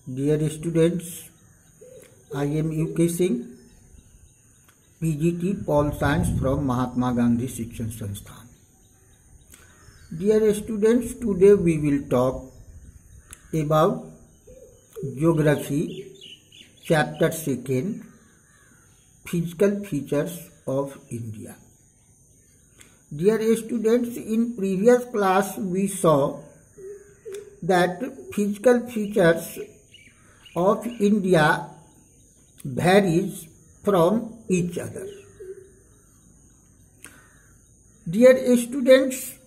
Dear students, I am UK Singh, PGT Pol Science from Mahatma Gandhi Shikshan Sansthan. Dear students, today we will talk about Geography, Chapter 2, Physical Features of India. Dear students, in previous class we saw that physical features of India varies from each other. Dear students,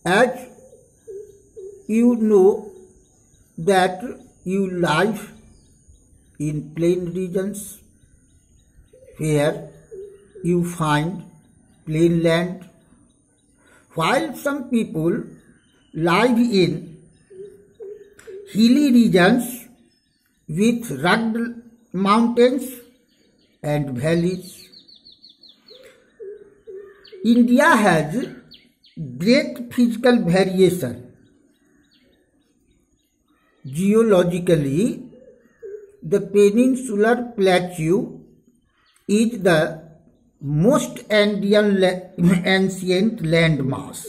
as you know that you live in plain regions where you find plain land, while some people live in hilly regions with rugged mountains and valleys. India has great physical variation. Geologically, the peninsular plateau is the most ancient landmass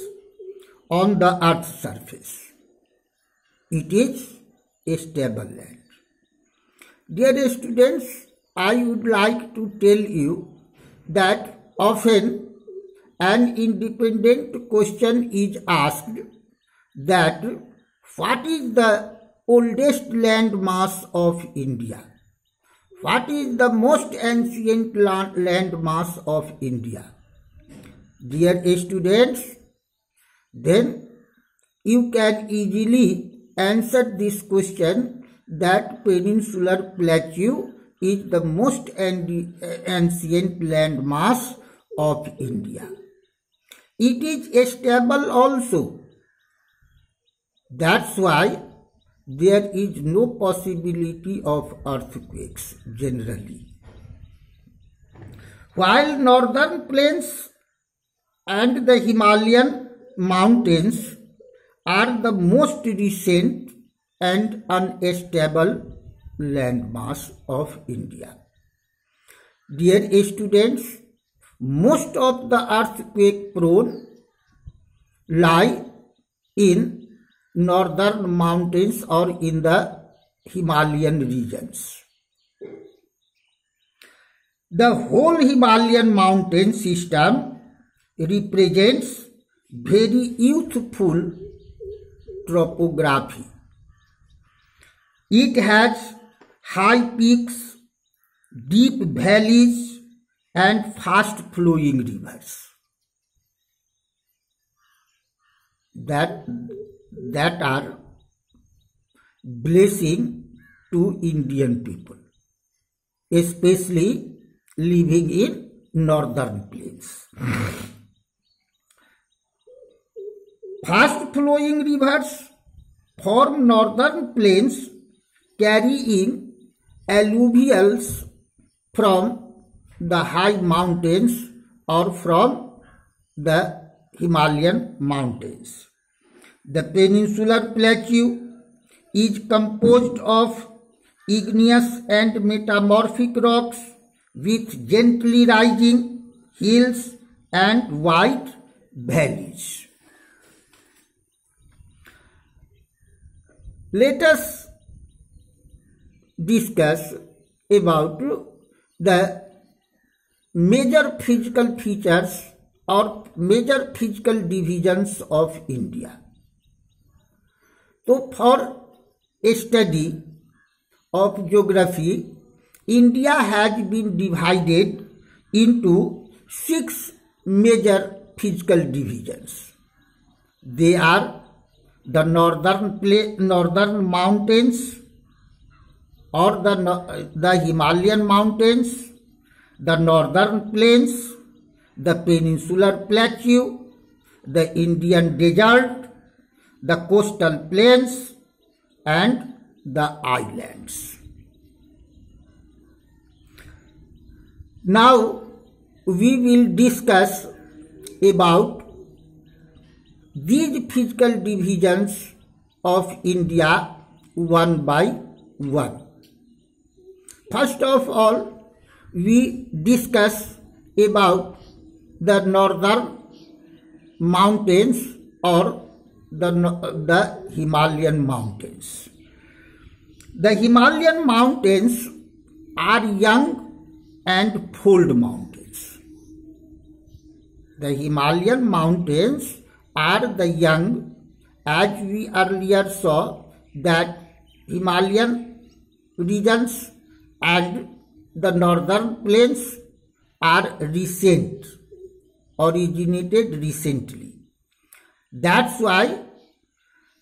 on the Earth's surface. It is a stable land. Dear students, I would like to tell you that often an independent question is asked that what is the oldest landmass of India? What is the most ancient landmass of India? Dear students, then you can easily answer this question that peninsular plateau is the most ancient landmass of India. It is stable also. That's why there is no possibility of earthquakes generally. While northern plains and the Himalayan mountains are the most recent and unstable landmass of India. Dear students, most of the earthquake prone lie in northern mountains or in the Himalayan regions. The whole Himalayan mountain system represents very youthful topography. It has high peaks, deep valleys, and fast-flowing rivers that are blessing to Indian people, especially living in northern plains. Fast-flowing rivers form northern plains carrying alluvials from the high mountains or from the Himalayan mountains. The peninsular plateau is composed of igneous and metamorphic rocks with gently rising hills and wide valleys. Let us discuss about the major physical features or major physical divisions of India. So, for a study of geography, India has been divided into 6 major physical divisions. They are the northern mountains or the Himalayan mountains, the northern plains, the peninsular plateau, the Indian desert, the coastal plains, and the islands. Now we will discuss about these physical divisions of India one by one. First of all, we discuss about the northern mountains or the Himalayan mountains. The Himalayan mountains are young and fold mountains. The Himalayan mountains are the young, as we earlier saw that Himalayan regions and the northern plains are recent, originated recently. That's why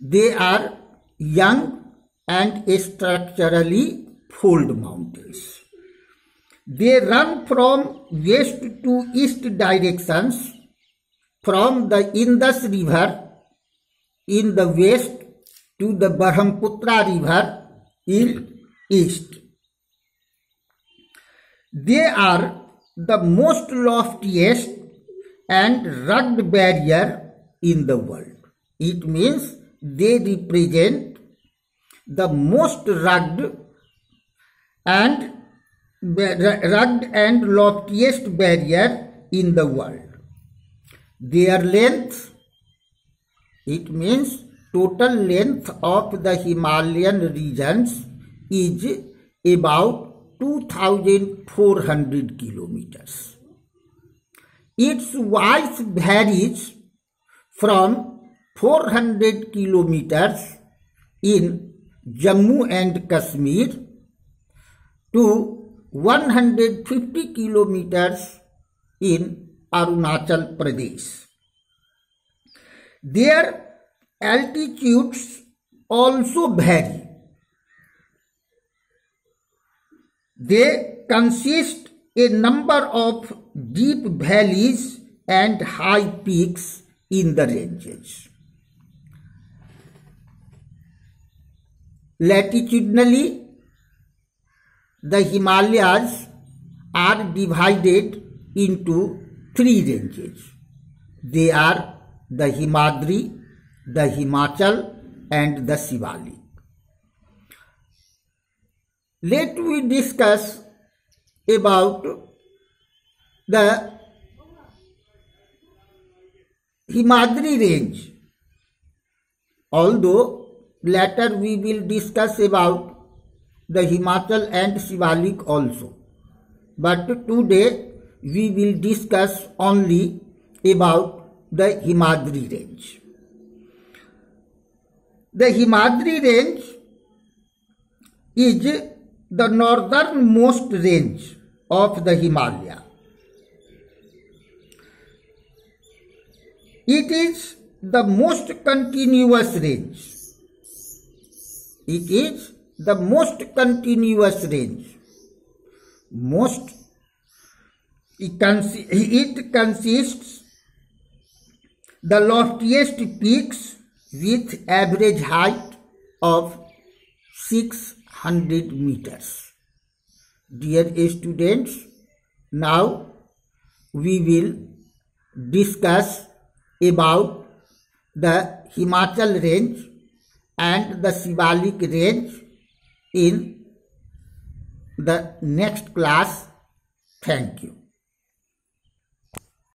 they are young and structurally fold mountains. They run from west to east directions from the Indus River in the west to the Brahmaputra River in east. They are the most loftiest and rugged barrier in the world. It means they represent the most rugged and loftiest barrier in the world. Their length, it means total length of the Himalayan regions is about 2,400 kilometers. Its width varies from 400 kilometers in Jammu and Kashmir to 150 kilometers in Arunachal Pradesh. Their altitudes also vary. They consist a number of deep valleys and high peaks in the ranges. Latitudinally, the Himalayas are divided into three ranges. They are the Himadri, the Himachal, and the Shivalik. Let we discuss about the Himadri range. Although later we will discuss about the Himachal and Shivalik also. But today we will discuss only about the Himadri range. The Himadri range is the northernmost range of the Himalaya. It is the most continuous range. It is the most continuous range. It consists the loftiest peaks with average height of 600 meters. Dear students, now we will discuss about the Himachal range and the Shivalik range in the next class. Thank you.